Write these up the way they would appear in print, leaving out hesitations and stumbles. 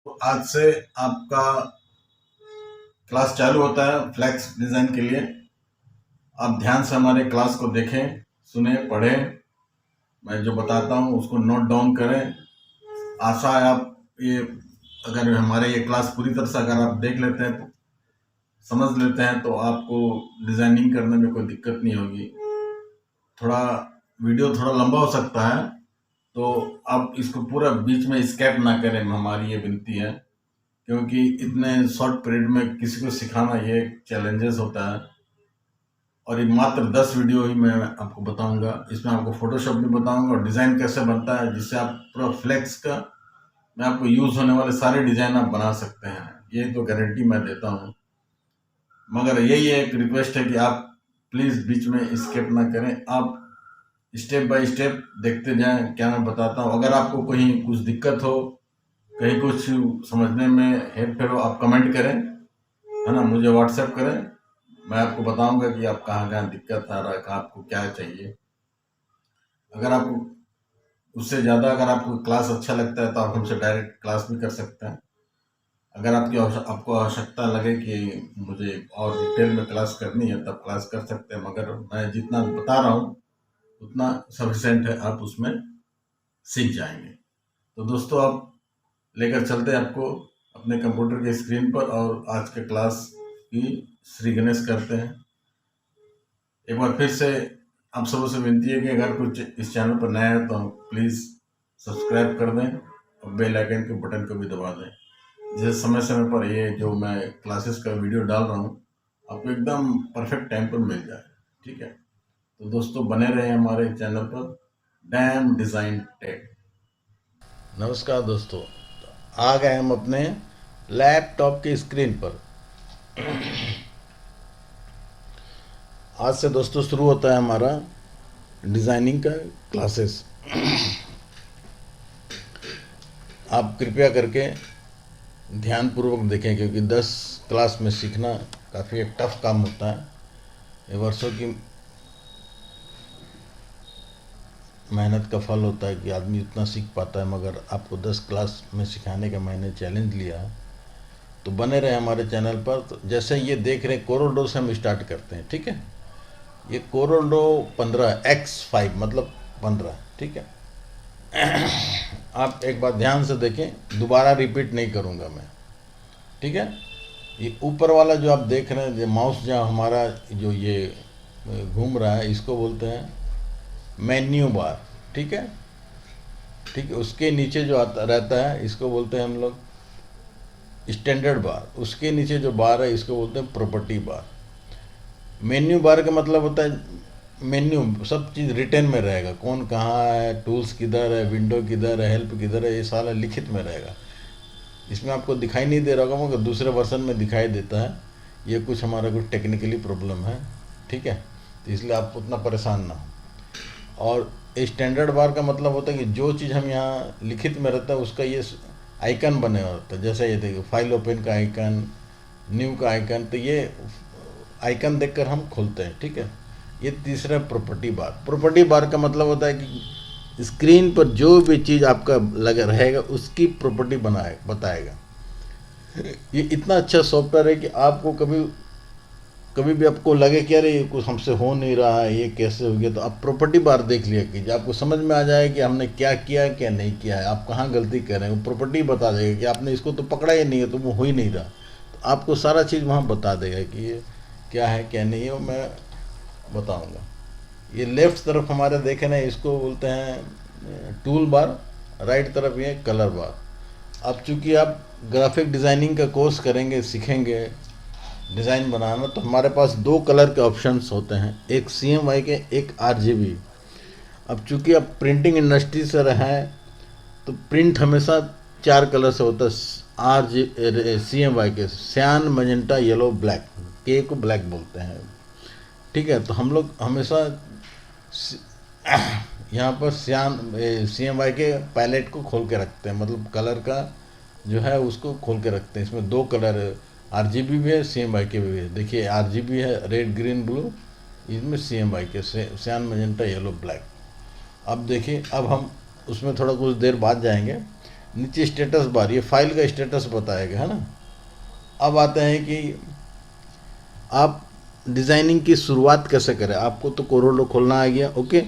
तो आज से आपका क्लास चालू होता है फ्लैक्स डिज़ाइन के लिए। आप ध्यान से हमारे क्लास को देखें, सुने, पढ़ें। मैं जो बताता हूँ उसको नोट डाउन करें। आशा है आप ये अगर हमारे ये क्लास पूरी तरह से अगर आप देख लेते हैं, समझ लेते हैं, तो आपको डिज़ाइनिंग करने में कोई दिक्कत नहीं होगी। थोड़ा वीडियो थोड़ा लंबा हो सकता है, तो आप इसको पूरा बीच में स्किप ना करें, हमारी ये विनती है। क्योंकि इतने शॉर्ट पीरियड में किसी को सिखाना ये चैलेंजेस होता है। और ये मात्र 10 वीडियो ही मैं आपको बताऊंगा। इसमें आपको फोटोशॉप भी बताऊंगा और डिज़ाइन कैसे बनता है, जिससे आप पूरा फ्लेक्स का मैं आपको यूज़ होने वाले सारे डिज़ाइन आप बना सकते हैं। ये तो गारंटी मैं देता हूँ। मगर यही एक रिक्वेस्ट है कि आप प्लीज़ बीच में स्किप ना करें। आप स्टेप बाय स्टेप देखते जाएं क्या मैं बताता हूँ। अगर आपको कहीं कुछ दिक्कत हो, कहीं कुछ समझने में हेर फेर हो, आप कमेंट करें, है ना, मुझे व्हाट्सएप करें। मैं आपको बताऊंगा कि आप कहाँ कहाँ दिक्कत आ रहा है, कहाँ आपको क्या चाहिए। अगर आपको उससे ज़्यादा अगर आपको क्लास अच्छा लगता है तो आप हमसे डायरेक्ट क्लास भी कर सकते हैं। अगर आपको आवश्यकता लगे कि मुझे और डिटेल में क्लास करनी है, तब क्लास कर सकते हैं। मगर मैं जितना बता रहा हूँ उतना सफिशेंट है, आप उसमें सीख जाएंगे। तो दोस्तों, आप लेकर चलते हैं आपको अपने कंप्यूटर के स्क्रीन पर और आज के क्लास की श्री गणेश करते हैं। एक बार फिर से आप सबों से विनती है कि अगर कुछ इस चैनल पर नया है तो प्लीज़ सब्सक्राइब कर दें और बेल आइकन के बटन को भी दबा दें, जिससे समय समय पर ये जो मैं क्लासेस का वीडियो डाल रहा हूँ आपको एकदम परफेक्ट टाइम पर मिल जाए। ठीक है, तो दोस्तों बने रहे हमारे चैनल पर डैम डिज़ाइन टेक। नमस्कार दोस्तों, आ गए हम अपने लैपटॉप की स्क्रीन पर। आज से दोस्तों शुरू होता है हमारा डिज़ाइनिंग का क्लासेस। आप कृपया करके ध्यानपूर्वक देखें, क्योंकि 10 क्लास में सीखना काफ़ी एक टफ काम होता है। ये वर्षों की मेहनत का फल होता है कि आदमी इतना सीख पाता है। मगर आपको 10 क्लास में सिखाने का मैंने चैलेंज लिया है, तो बने रहे हमारे चैनल पर। तो जैसे ये देख रहे हैं, कोरोडो से हम स्टार्ट करते हैं। ठीक है, ये कोरोडो 15x5 मतलब 15। ठीक है, आप एक बार ध्यान से देखें, दोबारा रिपीट नहीं करूँगा मैं। ठीक है, ये ऊपर वाला जो आप देख रहे हैं, जो माउस जहाँ हमारा जो ये घूम रहा है, इसको बोलते हैं मेन्यू बार। ठीक है, ठीक है, उसके नीचे जो आता रहता है इसको बोलते हैं हम लोग स्टैंडर्ड बार। उसके नीचे जो बार है इसको बोलते हैं प्रॉपर्टी बार। मेन्यू बार का मतलब होता है मेन्यू, सब चीज़ रिटर्न में रहेगा, कौन कहाँ है, टूल्स किधर है, विंडो किधर है, हेल्प किधर है, ये सारा लिखित में रहेगा। इसमें आपको दिखाई नहीं दे रहा होगा, मगर दूसरे वर्जन में दिखाई देता है। ये कुछ हमारा कुछ टेक्निकली प्रॉब्लम है। ठीक है, तो इसलिए आप उतना परेशान ना हो। और स्टैंडर्ड बार का मतलब होता है कि जो चीज़ हम यहाँ लिखित में रहता है उसका ये आइकन बने हुआ होता है। जैसे ये देखिए, फाइल ओपन का आइकन, न्यू का आइकन, तो ये आइकन देखकर हम खोलते हैं। ठीक है, ये तीसरा प्रॉपर्टी बार। प्रॉपर्टी बार का मतलब होता है कि स्क्रीन पर जो भी चीज़ आपका लगा रहेगा उसकी प्रॉपर्टी बताएगा। ये इतना अच्छा सॉफ्टवेयर है कि आपको कभी कभी भी आपको लगे कि अरे ये कुछ हमसे हो नहीं रहा है, ये कैसे हो गया, तो आप प्रॉपर्टी बार देख लिया कीजिए। आपको समझ में आ जाए कि हमने क्या किया क्या नहीं किया है, आप कहाँ गलती कर रहे हैं। वो प्रॉपर्टी बता देगा कि आपने इसको तो पकड़ा ही नहीं है, तो वो हो ही नहीं रहा। तो आपको सारा चीज़ वहाँ बता देगा कि ये क्या है क्या नहीं है, वो मैं बताऊँगा। ये लेफ्ट तरफ हमारे देखे ना, इसको बोलते हैं टूल बार। राइट तरफ ये कलर बार। अब चूँकि आप ग्राफिक डिज़ाइनिंग का कोर्स करेंगे, सीखेंगे डिज़ाइन बनाना, तो हमारे पास दो कलर के ऑप्शंस होते हैं, एक CMYK के, एक RGB। अब चूँकि आप प्रिंटिंग इंडस्ट्री से रहे हैं, तो प्रिंट हमेशा 4 कलर से होता है। CMYK, सियान, मजेंटा, येलो, ब्लैक। के को ब्लैक बोलते हैं। ठीक है, तो हम लोग हमेशा यहाँ पर CMYK पैलेट को खोल के रखते हैं, मतलब कलर का जो है उसको खोल के रखते हैं। इसमें दो कलर RGB भी है, CMYK भी है। देखिए, RGB है रेड ग्रीन ब्लू, इसमें CMYK सियान, मजेंटा, येलो, ब्लैक। अब देखिए, अब हम उसमें थोड़ा कुछ देर बाद जाएंगे। नीचे स्टेटस बार, ये फाइल का स्टेटस बताएगा, है ना। अब आते हैं कि आप डिज़ाइनिंग की शुरुआत कैसे करें। आपको तो कोरोडो खोलना आ गया, ओके।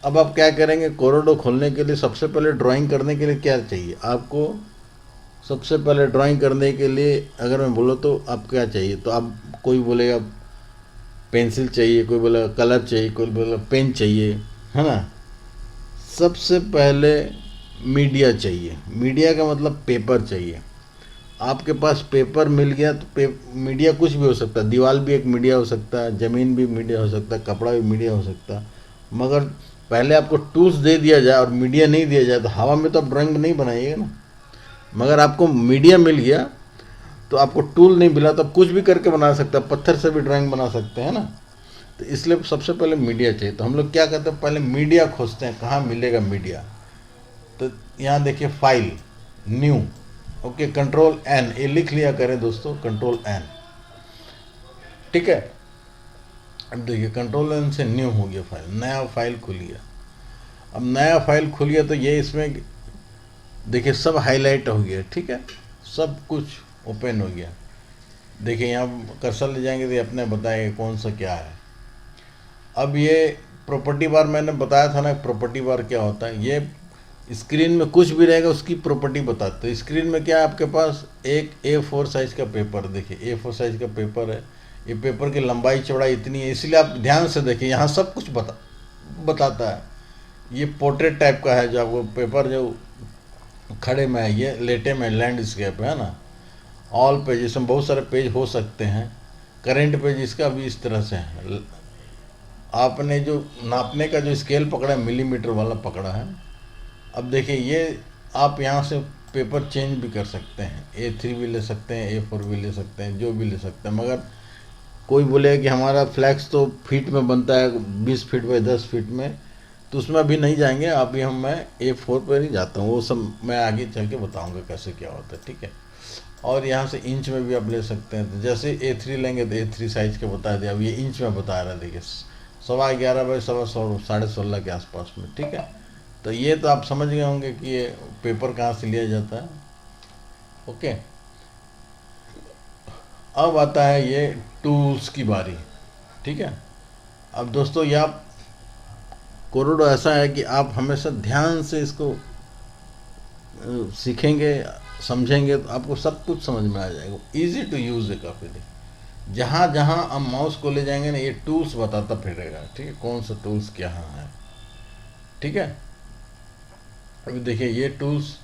अब आप क्या करेंगे, कोरोडो खोलने के लिए सबसे पहले ड्राइंग करने के लिए क्या चाहिए आपको। सबसे पहले ड्राइंग करने के लिए अगर मैं बोलूँ तो आप क्या चाहिए, तो आप कोई बोलेगा पेंसिल चाहिए, कोई बोलेगा कलर चाहिए, कोई बोलेगा पेन चाहिए, है ना। सबसे पहले मीडिया चाहिए। मीडिया का मतलब पेपर चाहिए। आपके पास पेपर मिल गया तो मीडिया कुछ भी हो सकता है, दीवार भी एक मीडिया हो सकता है, ज़मीन भी मीडिया हो सकता है, कपड़ा भी मीडिया हो सकता है। मगर पहले आपको टूल्स दे दिया जाए और मीडिया नहीं दिया जाए तो हवा में तो आप ड्राइंग नहीं बनाइएगा ना। मगर आपको मीडिया मिल गया तो आपको टूल नहीं मिला तो आप कुछ भी करके बना सकते हैं, पत्थर से भी ड्राइंग बना सकते हैं ना। तो इसलिए सबसे पहले मीडिया चाहिए। तो हम लोग क्या करते हैं, पहले मीडिया खोजते हैं, कहाँ मिलेगा मीडिया। तो यहाँ देखिए file, new, okay, control N, ये लिख लिया करें दोस्तों, कंट्रोल एन, ठीक है। अब देखिए कंट्रोल एन से न्यू हो गया फाइल, नया फाइल खुल गया। अब नया फाइल खुल गया तो ये इसमें देखिए सब हाईलाइट हो गया, ठीक है, सब कुछ ओपन हो गया। देखिए यहाँ कर्सर ले जाएंगे तो ये अपने बताएगा कौन सा क्या है। अब ये प्रॉपर्टी बार मैंने बताया था ना, प्रॉपर्टी बार क्या होता है, ये स्क्रीन में कुछ भी रहेगा उसकी प्रॉपर्टी बताते हैं। स्क्रीन में क्या है, आपके पास एक A4 साइज का पेपर, देखिए A4 साइज का पेपर है। ये पेपर की लंबाई चौड़ाई इतनी है, इसलिए आप ध्यान से देखिए, यहाँ सब कुछ बताता है। ये पोर्ट्रेट टाइप का है, जो आपको पेपर जो खड़े में है, ये लेटे में लैंडस्केप है ना। ऑल पेज, इसमें बहुत सारे पेज हो सकते हैं। करेंट पेज इसका भी इस तरह से है। आपने जो नापने का जो स्केल पकड़ा है, मिलीमीटर वाला पकड़ा है। अब देखिए ये आप यहाँ से पेपर चेंज भी कर सकते हैं, A3 भी ले सकते हैं, A4 भी ले सकते हैं, जो भी ले सकते हैं। मगर कोई बोलेगा कि हमारा फ्लैक्स तो फीट में बनता है, 20 फीट बाई 10 फीट में, तो उसमें अभी नहीं जाएंगे। अभी मैं A4 पर ही जाता हूँ, वो सब मैं आगे चल के बताऊँगा कैसे क्या होता है, ठीक है। और यहाँ से इंच में भी आप ले सकते हैं। तो जैसे A3 लेंगे तो A3 साइज़ का बता दिया, अब ये इंच में बता रहा है, देखिए 11.25 बाई 16.5 के आसपास में, ठीक है। तो ये तो आप समझ गए होंगे कि ये पेपर कहाँ से लिया जाता है, ओके। अब आता है ये टूल्स की बारी, ठीक है। अब दोस्तों ये आप कोरोडो ऐसा है कि आप हमेशा ध्यान से इसको सीखेंगे, समझेंगे तो आपको सब कुछ समझ में आ जाएगा। इजी टू यूज़ है काफ़ी। जहाँ जहाँ आप माउस को ले जाएंगे ना, ये टूल्स बताता फिरेगा, ठीक है, कौन सा टूल्स क्या है, ठीक है। अभी देखिए ये टूल्स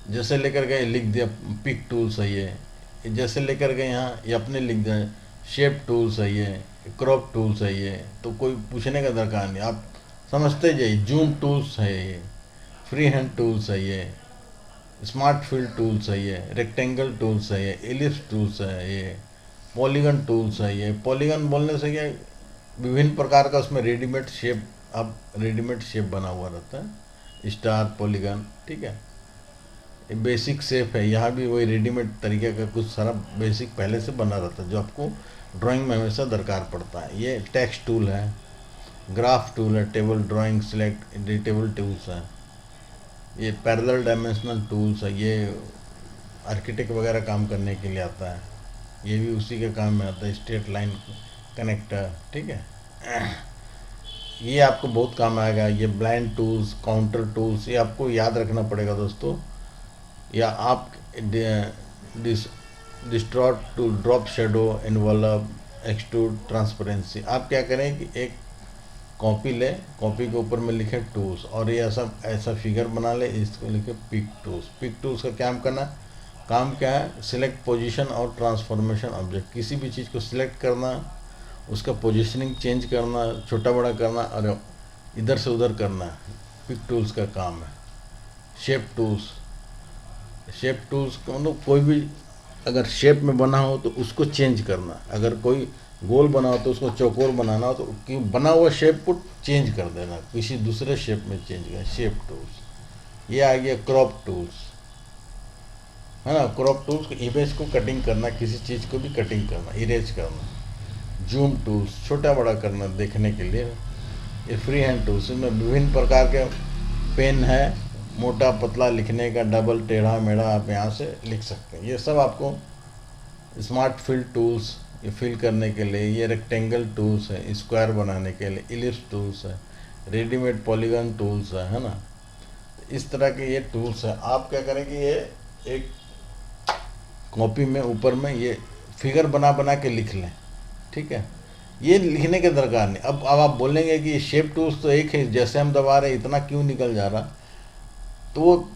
जैसे लेकर गए लिख दिया, पिक टूल सही है, जैसे लेकर गए यहाँ ये अपने लिख दिया, शेप टूल सही है, क्रॉप टूल सही है, तो कोई पूछने का दरकार नहीं, आप समझते जाइए। जूम टूल्स है ये, फ्री हैंड टूल सही है, स्मार्ट फील्ड टूल सही है, रेक्टेंगल टूल सही है, एलिप्स टूल्स है ये, पॉलीगन टूल्स है ये। पॉलीगन बोलने से क्या, विभिन्न प्रकार का उसमें रेडीमेड शेप, अब रेडीमेड शेप बना हुआ रहता है, स्टार, पॉलीगन, ठीक है। ये बेसिक शेप है, यहाँ भी वही रेडीमेड तरीके का कुछ सारा बेसिक पहले से बना रहता है, जो आपको ड्राइंग में हमेशा दरकार पड़ता है। ये टेक्स्ट टूल है, ग्राफ टूल है, table drawing select editable tools है, ये पैरेलल डायमेंशनल टूल्स है, ये आर्किटेक्ट वगैरह काम करने के लिए आता है, ये भी उसी के काम में आता है, स्ट्रेट लाइन कनेक्टर, ठीक है। ये आपको बहुत काम आएगा। ये ब्लाइंड टूल्स, काउंटर टूल्स, ये आपको याद रखना पड़ेगा दोस्तों। या आप distort tool, drop shadow, involve, extrude, transparency. आप क्या करें कि एक कॉपी ले, कॉपी के ऊपर में लिखे टूल्स, और ये ऐसा फिगर बना ले, इसको लिखे पिक टूल्स। पिक टूल्स का काम क्या है, सिलेक्ट पोजीशन और ट्रांसफॉर्मेशन ऑब्जेक्ट। किसी भी चीज़ को सिलेक्ट करना, उसका पोजीशनिंग चेंज करना, छोटा बड़ा करना और इधर से उधर करना, पिक टूल्स का काम है। शेप टूल्स का मतलब कोई भी अगर शेप में बना हो तो उसको चेंज करना, अगर कोई गोल बना हो तो उसको चौकोर बनाना हो तो बना हुआ शेप को चेंज कर देना, किसी दूसरे शेप में चेंज करना, शेप टूल्स। ये आ गया क्रॉप टूल्स, है ना। क्रॉप टूल्स को इमेज को कटिंग करना, किसी चीज़ को भी कटिंग करना, इरेज करना। जूम टूल्स, छोटा बड़ा करना देखने के लिए। ये फ्री हैंड टूल्स, इसमें विभिन्न प्रकार के पेन है, मोटा पतला लिखने का, डबल टेढ़ा मेढ़ा आप यहाँ से लिख सकते हैं। ये सब आपको स्मार्ट फिल टूल्स, ये फिल करने के लिए, ये रेक्टेंगल टूल्स है, स्क्वायर बनाने के लिए इलिप्स टूल्स है, रेडीमेड पॉलीगन टूल्स है ना। इस तरह के ये टूल्स है। आप क्या करें कि ये एक कॉपी में ऊपर में ये फिगर बना बना के लिख लें, ठीक है। ये लिखने के दरकार नहीं। अब आप बोलेंगे कि शेप टूल्स तो एक है, जैसे हम दबा रहे इतना क्यों निकल जा रहा, तो वो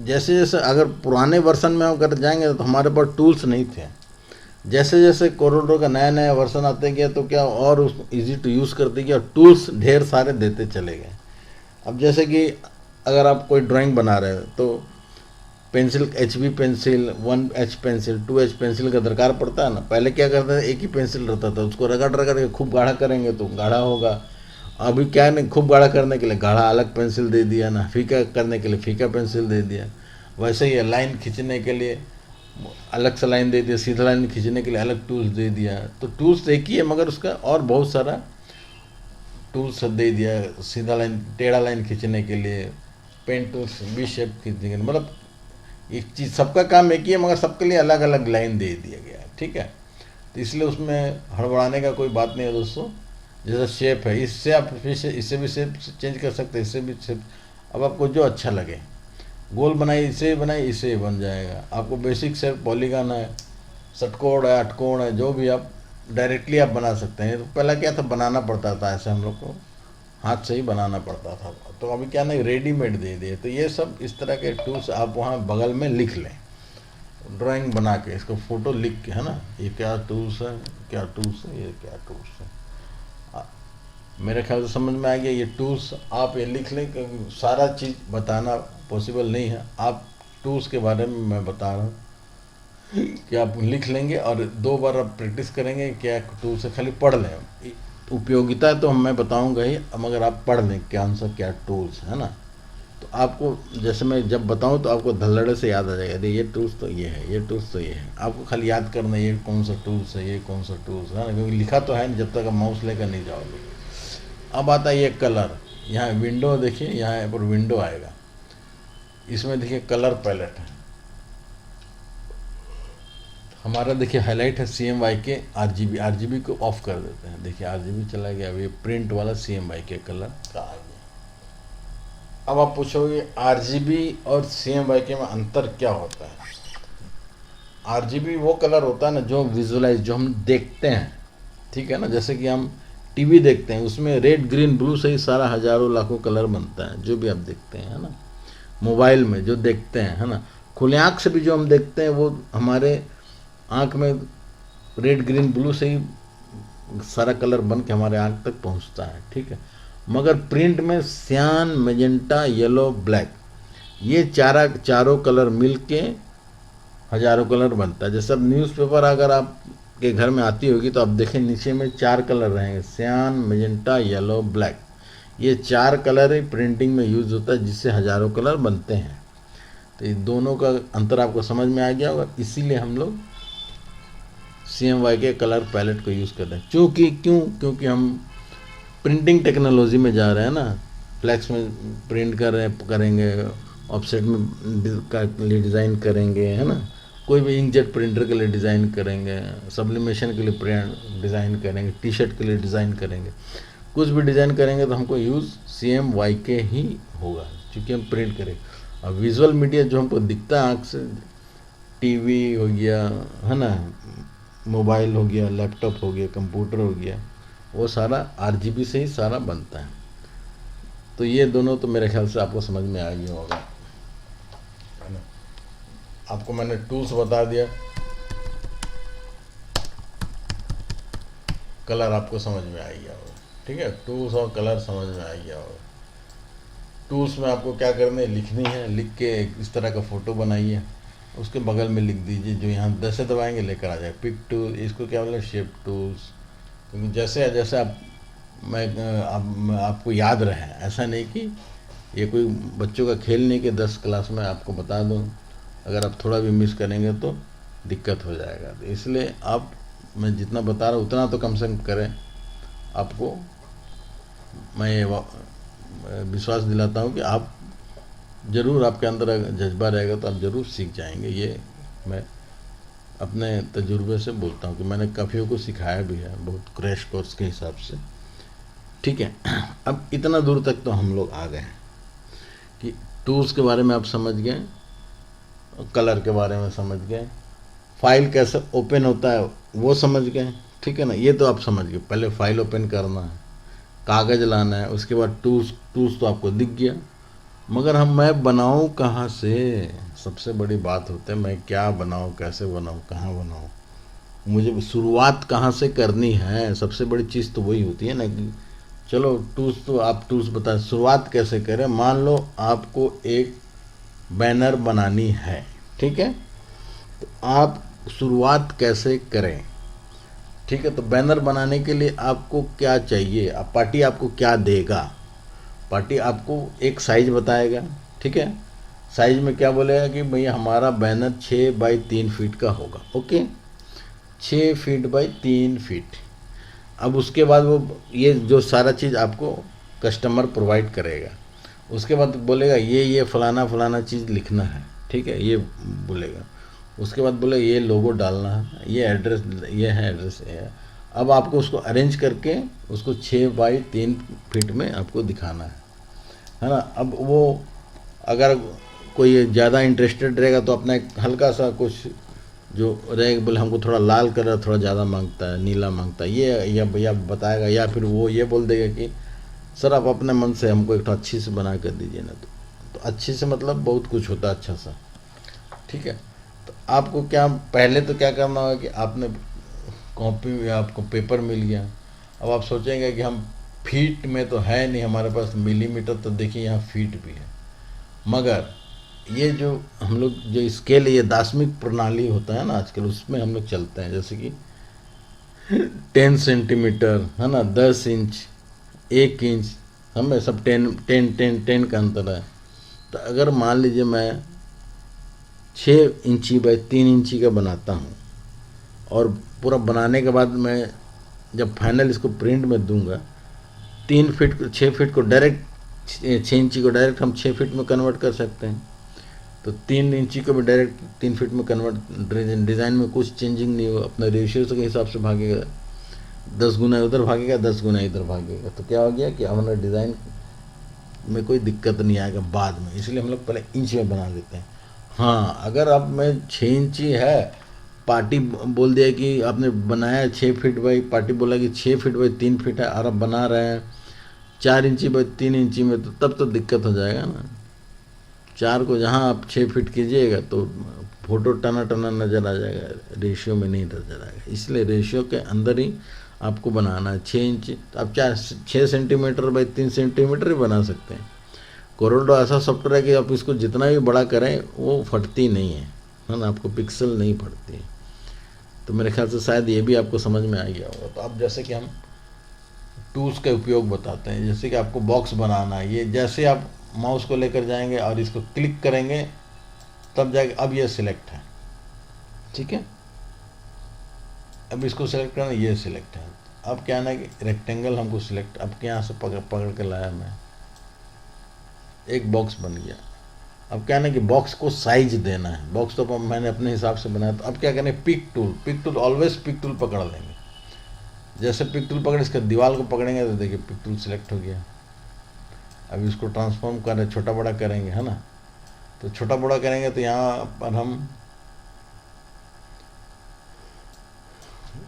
जैसे जैसे अगर पुराने वर्सन में हम कर जाएंगे तो हमारे पास टूल्स नहीं थे। जैसे जैसे कोरोडो का नया नया वर्सन आते गया तो क्या और उस ईजी टू यूज़ करते गया, टूल्स ढेर सारे देते चले गए। अब जैसे कि अगर आप कोई ड्राइंग बना रहे हो तो pencil, HB pencil, 1H pencil, 2H pencil का दरकार पड़ता है ना। पहले क्या करते थे, एक ही पेंसिल रहता था, उसको रगड़ रगड़ के खूब गाढ़ा करेंगे तो गाढ़ा होगा। अभी क्या है ना, खूब गाढ़ा करने के लिए गाढ़ा अलग पेंसिल दे दिया ना, फीका करने के लिए फीका पेंसिल दे दिया। वैसे ही लाइन खींचने के लिए अलग से लाइन दे दिया, सीधा लाइन खींचने के लिए अलग टूल्स दे दिया। तो टूल्स एक ही है मगर उसका और बहुत सारा टूल्स दे दिया। सीधा लाइन, टेढ़ा लाइन खींचने के लिए पेन टूल्स, बी शेप खींचने के लिए, मतलब एक चीज़, सबका काम एक ही है मगर सबके लिए अलग अलग लाइन दे दिया गया है, ठीक है। तो इसलिए उसमें हड़बड़ाने का कोई बात नहीं है दोस्तों। जैसा शेप है, इससे आप इससे भी शेप चेंज कर सकते हैं, इससे भी शेप, अब आपको जो अच्छा लगे। गोल बनाई, इसे बनाई, इसे बन जाएगा। आपको बेसिक शेप पॉलीगन है, षटकोण है, अटकोण है, जो भी आप डायरेक्टली आप बना सकते हैं। तो पहला क्या था, बनाना पड़ता था, ऐसे हम लोग को हाथ से ही बनाना पड़ता था। तो अभी क्या नहीं, रेडीमेड दे दिए। तो ये सब इस तरह के टूल्स आप वहाँ बगल में लिख लें, ड्राइंग बना के इसको फ़ोटो लिख के, है ना, ये क्या टूल्स है, क्या टूल्स है, ये क्या टूल्स है। मेरे ख्याल से समझ में आ गया। ये टूल्स आप ये लिख लें, क्योंकि सारा चीज़ बताना पॉसिबल नहीं है। आप टूल्स के बारे में मैं बता रहा हूँ कि आप लिख लेंगे और 2 बार आप प्रैक्टिस करेंगे क्या टूल्स है, खाली पढ़ लें। उपयोगिता तो मैं बताऊंगा ही, मगर आप पढ़ लें क्या आंसर, क्या टूल्स है ना। तो आपको जैसे मैं जब बताऊं तो आपको धल्लड़े से याद आ जाएगा, अरे ये टूल्स तो ये है, ये टूल्स तो ये है। आपको खाली याद करना ये कौन सा टूल्स है, ये कौन सा टूल्स है ना, क्योंकि लिखा तो है नहीं जब तक आप माउस लेकर नहीं जाओगे। अब आता है ये कलर। यहाँ विंडो देखिए, यहाँ पर विंडो आएगा, इसमें देखिए कलर पैलेट है हमारा। देखिए हाईलाइट है CMYK RGB। RGB को ऑफ कर देते हैं, देखिए RGB चला गया। अब ये प्रिंट वाला CMYK कलर का आ गया। अब आप पूछोगे RGB और CMYK में अंतर क्या होता है। RGB वो कलर होता है ना जो विजुअलाइज, जो हम देखते हैं, ठीक है ना। जैसे कि हम टीवी देखते हैं, उसमें रेड ग्रीन ब्लू से ही सारा हजारों लाखों कलर बनता है, जो भी आप देखते हैं, है ना। मोबाइल में जो देखते हैं, है ना, खुले आँख से भी जो हम देखते हैं वो हमारे आँख में रेड ग्रीन ब्लू से ही सारा कलर बन के हमारे आँख तक पहुंचता है, ठीक है। मगर प्रिंट में सियान, मैजेंटा, येलो, ब्लैक, ये चारों कलर मिल के हजारों कलर बनता है। जैसे अब न्यूज़पेपर अगर आपके घर में आती होगी तो आप देखें नीचे में 4 कलर रहेंगे, सियान, मैजेंटा, येलो, ब्लैक। ये 4 कलर ही प्रिंटिंग में यूज़ होता है, जिससे हजारों कलर बनते हैं। तो ये दोनों का अंतर आपको समझ में आ गया होगा। इसीलिए हम लोग CMYK कलर पैलेट को यूज़ कर रहे हैं। क्योंकि हम प्रिंटिंग टेक्नोलॉजी में जा रहे हैं ना। फ्लैक्स में प्रिंट करेंगे, ऑफसेट में का लिए डिज़ाइन करेंगे, है ना। कोई भी इंकजेट प्रिंटर के लिए डिज़ाइन करेंगे, सब्लिमेशन के लिए प्रिंट डिज़ाइन करेंगे, टी-शर्ट के लिए डिज़ाइन करेंगे, कुछ भी डिज़ाइन करेंगे तो हमको यूज़ CMYK ही होगा, क्योंकि हम प्रिंट करेंगे। और विजुअल मीडिया जो हमको दिखता है आँख से, टीवी हो गया, है ना, मोबाइल हो गया, लैपटॉप हो गया, कंप्यूटर हो गया, वो सारा RGB से ही सारा बनता है। तो ये दोनों तो मेरे ख्याल से आपको समझ में आ गया होगा, है ना। आपको मैंने टूल्स बता दिया, कलर आपको समझ में आ गया होगा, ठीक है। टूल्स और कलर समझ में आ गया होगा। टूल्स में आपको क्या करना है, लिखनी है, लिख के इस तरह का फ़ोटो बनाइए, उसके बगल में लिख दीजिए, जो यहाँ 10 दबाएंगे लेकर आ जाए। पिक टूल, इसको क्या बोले, शेप टूल्स। क्योंकि जैसे जैसे आपको याद रहे, ऐसा नहीं कि ये कोई बच्चों का खेल नहीं कि 10 क्लास में आपको बता दूँ, अगर आप थोड़ा भी मिस करेंगे तो दिक्कत हो जाएगा। तो इसलिए आप, मैं जितना बता रहा हूँ उतना तो कम से कम करें। आपको मैं विश्वास दिलाता हूँ कि आप ज़रूर आपके अंदर अगर जज्बा रहेगा तो आप ज़रूर सीख जाएंगे। ये मैं अपने तजुर्बे से बोलता हूँ कि मैंने काफ़ियों को सिखाया भी है, बहुत क्रैश कोर्स के हिसाब से। ठीक है, अब इतना दूर तक तो हम लोग आ गए हैं कि टूल्स के बारे में आप समझ गए, कलर के बारे में समझ गए, फाइल कैसे ओपन होता है वो समझ गए। ठीक है ना, ये तो आप समझ गए। पहले फाइल ओपन करना है, कागज़ लाना है, उसके बाद टूल्स तो आपको दिख गया। मगर मैं बनाऊं कहाँ से, सबसे बड़ी बात होती है। मैं क्या बनाऊं, कैसे बनाऊं, कहाँ बनाऊं, मुझे शुरुआत कहाँ से करनी है, सबसे बड़ी चीज़ तो वही होती है ना कि चलो टूल्स तो आप टूल्स बताएं, शुरुआत कैसे करें। मान लो आपको एक बैनर बनानी है, ठीक है, तो आप शुरुआत कैसे करें। ठीक है, तो बैनर बनाने के लिए आपको क्या चाहिए, पार्टी आपको क्या देगा। पार्टी आपको एक साइज बताएगा। ठीक है, साइज में क्या बोलेगा कि भैया हमारा बैनर 6 बाई 3 फीट का होगा। Okay, 6 feet by 3 feet. अब उसके बाद वो ये जो सारा चीज़ आपको कस्टमर प्रोवाइड करेगा। उसके बाद बोलेगा ये फलाना फलाना चीज़ लिखना है। ठीक है, ये बोलेगा। उसके बाद बोले ये लोगो डालना है, ये एड्रेस, ये है एड्रेस है। अब आपको उसको अरेंज करके उसको 6 बाई 3 फीट में आपको दिखाना है ना। अब वो अगर कोई ज़्यादा इंटरेस्टेड रहेगा तो अपना एक हल्का सा कुछ जो रहेगा, बोले हमको थोड़ा लाल कलर थोड़ा ज़्यादा मांगता है, नीला मांगता है, ये या भैया बताएगा। या फिर वो ये बोल देगा कि सर आप अपने मन से हमको एक अच्छी से बना कर दीजिए ना। तो अच्छी से मतलब बहुत कुछ होता है अच्छा सा। ठीक है, तो आपको क्या पहले तो क्या करना होगा कि आपने कॉपी या आपको पेपर मिल गया। अब आप सोचेंगे कि हम फीट में तो है नहीं हमारे पास, मिलीमीटर तो देखिए यहाँ फीट भी है। मगर ये जो हम लोग जो स्केल, ये दार्शनिक प्रणाली होता है ना आजकल, उसमें हम लोग चलते हैं। जैसे कि 10 सेंटीमीटर है ना, 10 इंच, 1 इंच, हमें सब 10 का अंतर है। तो अगर मान लीजिए मैं 6 इंची बाई 3 इंची का बनाता हूँ और पूरा बनाने के बाद मैं जब फाइनल इसको प्रिंट में दूंगा, 6 फीट को डायरेक्ट 6 इंची को डायरेक्ट हम 6 फीट में कन्वर्ट कर सकते हैं। तो 3 इंची को भी डायरेक्ट 3 फीट में कन्वर्ट, डिज़ाइन में कुछ चेंजिंग नहीं होगा, अपना रेशियो के हिसाब से भागेगा। 10 गुना उधर भागेगा, 10 गुना इधर भागेगा। तो क्या हो गया कि हमारा डिज़ाइन में कोई दिक्कत नहीं आएगा बाद में। इसलिए हम लोग पहले इंच में बना देते हैं। हाँ, अगर अब मैं 6 इंची है, पार्टी बोल दिया कि आपने बनाया 6 फीट बाई, पार्टी बोला कि 6 फीट बाई 3 फीट है और आप बना रहे हैं 4 इंची बाई 3 इंची में, तो तब तो दिक्कत हो जाएगा ना। 4 को जहाँ आप 6 फीट कीजिएगा तो फोटो टना टना नज़र आ जाएगा, रेशियो में नहीं नज़र आएगा। इसलिए रेशियो के अंदर ही आपको बनाना है। 6 इंच तो आप 6 सेंटीमीटर बाई 3 सेंटीमीटर ही बना सकते हैं। कोरोडो ऐसा सॉफ्टवेयर है कि आप इसको जितना भी बड़ा करें वो फटती नहीं है ना, आपको पिक्सल नहीं फटती है। तो मेरे ख्याल से शायद ये भी आपको समझ में आ गया होगा। तो अब जैसे कि हम टूल्स का उपयोग बताते हैं, जैसे कि आपको बॉक्स बनाना है, ये जैसे आप माउस को लेकर जाएंगे और इसको क्लिक करेंगे तब जाके अब ये सिलेक्ट है। ठीक है, अब इसको सिलेक्ट करना, ये सिलेक्ट है। अब क्या ना कि रेक्टेंगल हमको सिलेक्ट, अब यहाँ से पकड़ पकड़ के लाया मैं, एक बॉक्स बन गया। अब क्या ना कि बॉक्स को साइज देना है। बॉक्स तो मैंने अपने हिसाब से बनाया। तो अब क्या करें, pick tool always pick tool पकड़ लेंगे। जैसे पिक टूल पकड़े, इसके दीवार को पकड़ेंगे तो देखिए पिक टूल सिलेक्ट हो गया। अब इसको ट्रांसफॉर्म करें, छोटा बड़ा करेंगे, है ना। तो छोटा बड़ा करेंगे तो यहाँ पर हम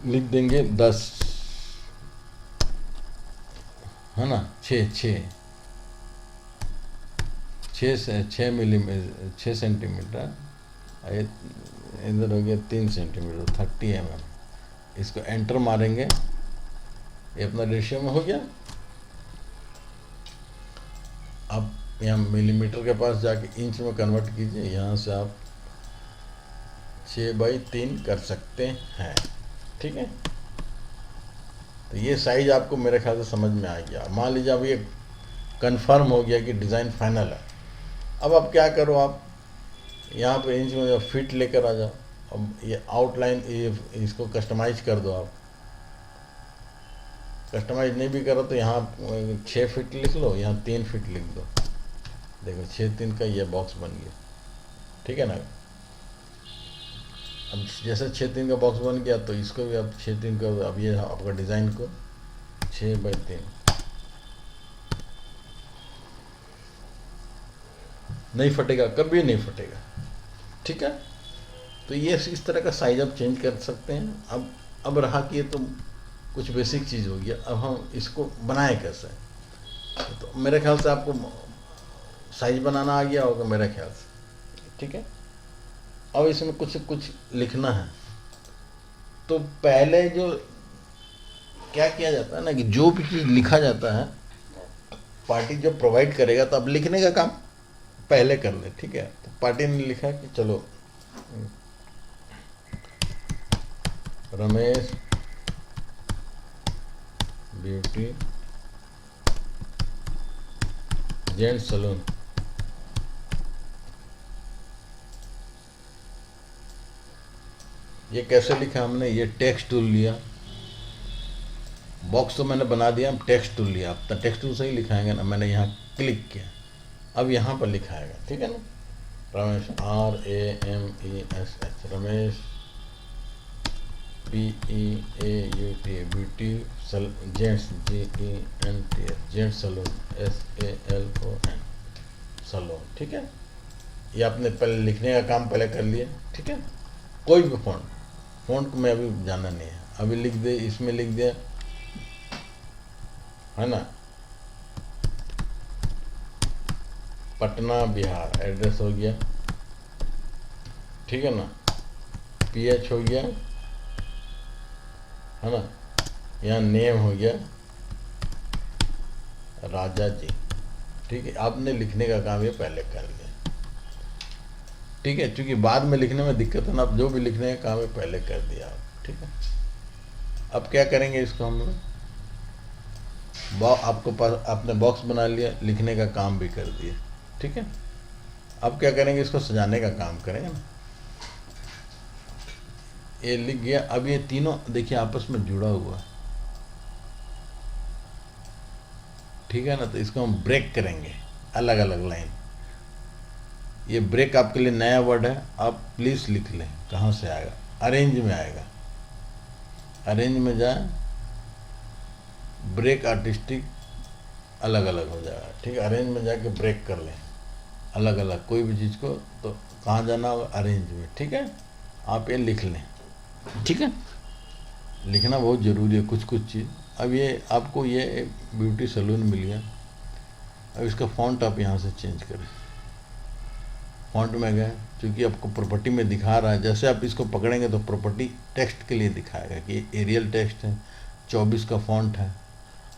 लिख देंगे 10, है ना, 6 सेंटीमीटर, इधर हो गया 3 सेंटीमीटर, 30 mm। इसको एंटर मारेंगे, ये अपना रेशियो में हो गया। आप यहाँ मिलीमीटर के पास जाके इंच में कन्वर्ट कीजिए, यहाँ से आप 6 बाई 3 कर सकते हैं। ठीक है, तो ये साइज आपको मेरे ख्याल से समझ में आ गया। मान लीजिए अब ये कंफर्म हो गया कि डिज़ाइन फाइनल है। अब आप क्या करो, आप यहाँ पे इंच में फिट लेकर आ जाओ। अब ये आउटलाइन, ये इसको कस्टमाइज कर दो। आप कस्टमाइज नहीं भी करो तो यहाँ 6 फीट लिख लो, यहाँ 3 फीट लिख दो। देखो 6-3 का ये बॉक्स बन गया, ठीक है ना। अब जैसे 6-3 का बॉक्स बन गया तो इसको भी अब 6-3 का, अब ये आपका डिज़ाइन को 6/3 नहीं फटेगा, कभी नहीं फटेगा, ठीक है। तो ये इस तरह का साइज आप चेंज कर सकते हैं। अब रहा कि ये तो कुछ बेसिक चीज़ हो गया, अब हम इसको बनाएं कैसे। तो मेरे ख्याल से आपको साइज बनाना आ गया होगा मेरे ख्याल से, ठीक है। अब इसमें कुछ लिखना है। तो पहले जो क्या किया जाता है ना कि जो भी चीज़ लिखा जाता है पार्टी जब प्रोवाइड करेगा तो अब लिखने का काम पहले कर ले, ठीक है। तो पार्टी ने लिखा कि चलो रमेश ब्यूटी जेंट्स सैलून, ये कैसे लिखा हमने, ये टेक्स्ट टूल लिया, बॉक्स तो मैंने बना दिया, टेक्स्ट टूल लिया। अब टेक्स्ट टूल से ही लिखाएंगे ना, मैंने यहाँ क्लिक किया, अब यहाँ पर लिखाएगा, ठीक है ना। Ramesh RAMESH, Ramesh BEAUT beauty gents GENTS gents salon SALON salon, ठीक है। ये आपने पहले लिखने का काम पहले कर लिया, ठीक है। कोई भी फ़ॉन्ट में अभी जाना नहीं है, अभी लिख दे, इसमें लिख दिया, है ना, पटना बिहार, एड्रेस हो गया, ठीक है ना, PH हो गया, है ना, यहाँ नेम हो गया राजा जी, ठीक है। आपने लिखने का काम ये पहले कर लिया, ठीक है, क्योंकि बाद में लिखने में दिक्कत है ना, आप जो भी लिखने का काम है पहले कर दिया आप, ठीक है। अब क्या करेंगे, इसको हम लोग आपको पास आपने बॉक्स बना लिया, लिखने का काम भी कर दिया, ठीक है। अब क्या करेंगे, इसको सजाने का काम करेंगे ना। ये लिख गया, अब ये तीनों देखिए आपस में जुड़ा हुआ है, ठीक है ना। तो इसको हम ब्रेक करेंगे, अलग अलग लाइन। ये ब्रेक आपके लिए नया वर्ड है, आप प्लीज़ लिख लें। कहाँ से आएगा, अरेंज में आएगा, अरेंज में जाए, ब्रेक आर्टिस्टिक अलग अलग हो जाएगा, ठीक है। अरेंज में जाके ब्रेक कर लें अलग अलग कोई भी चीज़ को, तो कहाँ जाना होगा, अरेंज में, ठीक है। आप ये लिख लें, ठीक है। लिखना बहुत ज़रूरी है कुछ चीज़। अब ये आपको ये ब्यूटी सैलून मिल गया, अब इसका फ़ॉन्ट आप यहाँ से चेंज करें। फ़ॉन्ट में गए, क्योंकि आपको प्रॉपर्टी में दिखा रहा है, जैसे आप इसको पकड़ेंगे तो प्रॉपर्टी टेक्स्ट के लिए दिखाएगा कि एरियल टेक्स्ट है, 24 का फ़ॉन्ट है।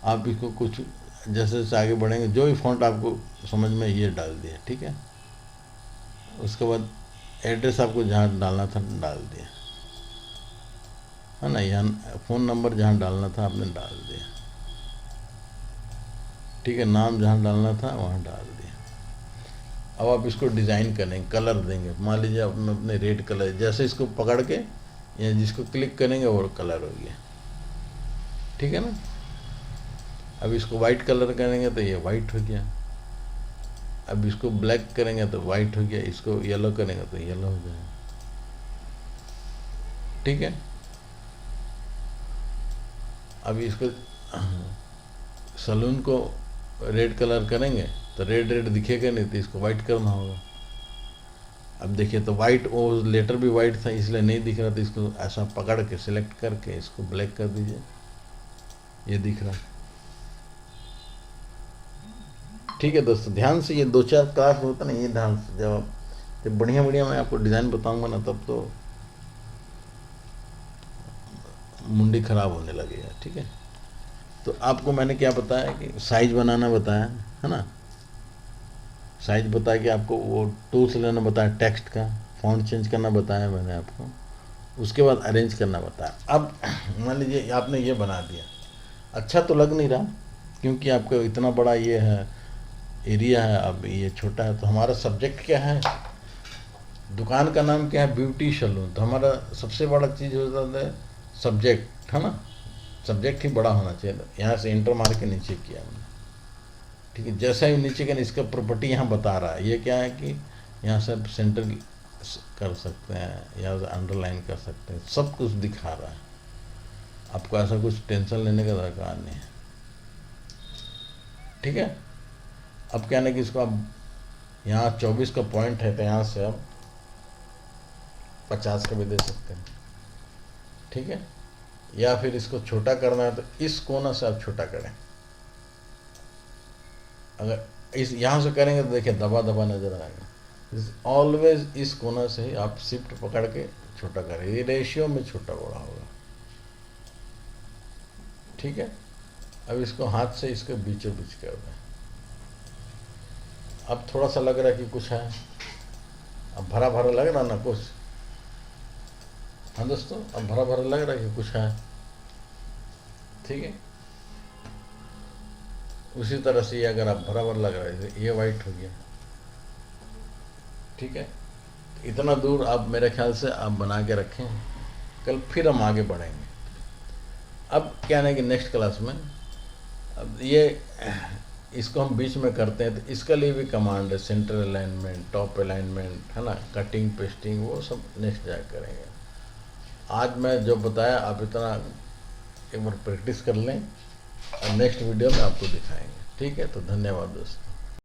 आप इसको कुछ जैसे जैसे आगे बढ़ेंगे, जो भी फ़ॉन्ट आपको समझ में, ये डाल दिया, ठीक है। उसके बाद एड्रेस आपको जहाँ डालना था डाल दिया, है ना। यहाँ फ़ोन नंबर जहाँ डालना था आपने डाल दिया, ठीक है। नाम जहाँ डालना था वहाँ डाल दिया। अब आप इसको डिज़ाइन करेंगे, कलर देंगे। मान लीजिए आपने अपने रेड कलर, जैसे इसको पकड़ के या जिसको क्लिक करेंगे वो कलर हो गया, ठीक है ना। अब इसको वाइट कलर करेंगे तो ये वाइट हो गया। अब इसको ब्लैक करेंगे तो वाइट हो गया, इसको येलो करेंगे तो येलो हो जाएगा, ठीक है। अब इसको सैलून को रेड कलर करेंगे तो रेड दिखेगा नहीं, तो इसको वाइट करना होगा। अब देखिए तो वाइट, वो लेटर भी वाइट था इसलिए नहीं दिख रहा, तो इसको ऐसा पकड़ के सिलेक्ट करके इसको ब्लैक कर दीजिए, ये दिख रहा, ठीक है। दोस्तों ध्यान से, ये 2-4 क्लास होता ना, ये ध्यान से जब बढ़िया मैं आपको डिज़ाइन बताऊंगा ना, तब तो मुंडी खराब होने लगेगा, ठीक है। तो आपको मैंने क्या बताया कि साइज बनाना बताया, है ना, साइज बताया कि आपको वो टूल्स लेना बताया, टेक्स्ट का फ़ॉन्ट चेंज करना बताया मैंने आपको, उसके बाद अरेंज करना बताया। अब मान लीजिए आपने ये बना दिया, अच्छा तो लग नहीं रहा क्योंकि आपका इतना बड़ा ये है एरिया है, अब ये छोटा है। तो हमारा सब्जेक्ट क्या है, दुकान का नाम क्या है, ब्यूटी सैलून। तो हमारा सबसे बड़ा चीज़ होता है सब्जेक्ट, है ना, सब्जेक्ट ही बड़ा होना चाहिए। यहाँ से इंटर मार के नीचे किया हमने, ठीक है। जैसा ही नीचे का इसका प्रॉपर्टी यहाँ बता रहा है, ये क्या है कि यहाँ से आप सेंटर कर सकते हैं या अंडरलाइन कर सकते हैं, सब कुछ दिखा रहा है। आपको ऐसा कुछ टेंशन लेने का दरकार नहीं है, ठीक है। अब क्या है कि इसको आप यहाँ 24 का पॉइंट है तो यहाँ से आप 50 का भी दे सकते हैं, ठीक है। या फिर इसको छोटा करना है तो इस कोना से आप छोटा करें। अगर इस यहाँ से करेंगे तो देखिए दबा दबा नजर आएगा। ऑलवेज इस कोना से ही आप शिफ्ट पकड़ के छोटा करें, ये रेशियो में छोटा बड़ा होगा, ठीक है। अब इसको हाथ से इसके बीचों बीच कर दें। अब थोड़ा सा लग रहा है कि कुछ है, अब भरा भरा लग रहा ना कुछ, हाँ दोस्तों, अब भरा भरा लग रहा है कि कुछ है, ठीक है। उसी तरह से ये अगर आप भरा भरा लग रहा है, ये वाइट हो गया, ठीक है। इतना दूर आप मेरे ख्याल से आप बना के रखें, कल फिर हम आगे बढ़ेंगे। अब क्या है कि नेक्स्ट क्लास में अब ये इसको हम बीच में करते हैं तो इसके लिए भी कमांड है, सेंटर अलाइनमेंट, टॉप अलाइनमेंट, है ना, कटिंग पेस्टिंग, वो सब नेक्स्ट जाकर करेंगे। आज मैं जो बताया आप इतना एक बार प्रैक्टिस कर लें और नेक्स्ट वीडियो में आपको दिखाएंगे, ठीक है। तो धन्यवाद दोस्तों।